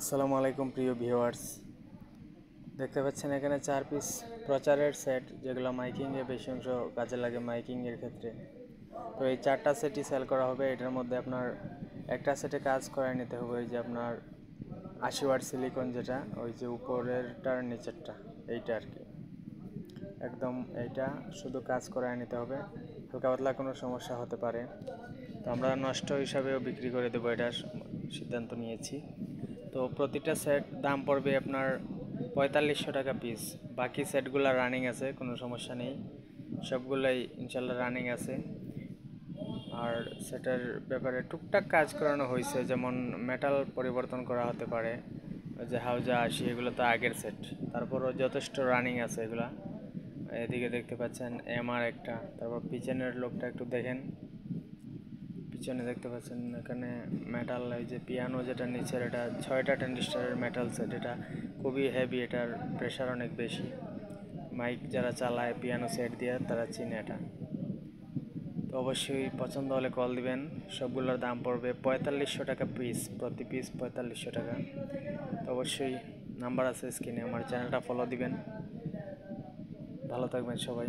আসসালামু আলাইকুম প্রিয় ভিউয়ার্স, দেখতে পাচ্ছেন এখানে 4 পিস প্রচারের সেট, যেগুলো মাইকিংয়ে বেশি অংশ কাজে লাগে মাইকিংয়ের ক্ষেত্রে। তো এই 4টা সেটই সেল করা হবে। এটার মধ্যে আপনার একটা সেটে কাজ করায় নিতে হবে ওই যে আপনার 80 ওয়াট সিলিকন, যেটা ওই যে উপরেরটার নিচেরটা, এইটা আর কি। একদম এইটা শুধু কাজ করায় নিতে হবে, হালকা পাতলা কোনো সমস্যা হতে পারে। তো আমরা নষ্ট হিসাবেও বিক্রি করে দেবো, এটার সিদ্ধান্ত নিয়েছি। তো প্রতিটা সেট দাম পড়বে আপনার 4500 টাকা পিস। বাকি সেটগুলো রানিং আছে, কোনো সমস্যা নেই, সবগুলোই ইনশাল্লাহ রানিং আছে। আর সেটার ব্যাপারে টুকটাক কাজ করানো হয়েছে, যেমন মেটাল পরিবর্তন করা হতে পারে, যে হাউজা 80 এগুলো তো আগের সেট, তারপরও যথেষ্ট রানিং আছে এগুলা। এদিকে দেখতে পাচ্ছেন এমআর একটা, তারপর পিছনের লোকটা একটু দেখেন, পিছনে দেখতে পাচ্ছেন এখানে মেটাল, এই যে পিয়ানো যেটা নিচের, এটা 6টা ট্রানজিস্টারের মেটাল সেট। এটা খুবই হেভি, এটার প্রেশার অনেক বেশি। মাইক যারা চালায় পিয়ানো সেট দিয়ে তারা চিনে এটা। তো অবশ্যই পছন্দ হলে কল দিবেন। সবগুলোর দাম পড়বে 4500 টাকা পিস, প্রতি পিস 4500 টাকা। তো অবশ্যই নাম্বার আছে স্ক্রিনে, আমার চ্যানেলটা ফলো দিবেন। ভালো থাকবেন সবাই।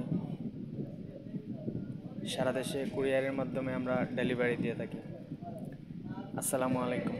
সারা দেশে কুরিয়ারের মাধ্যমে আমরা ডেলিভারি দিয়ে থাকি। আসসালামু আলাইকুম।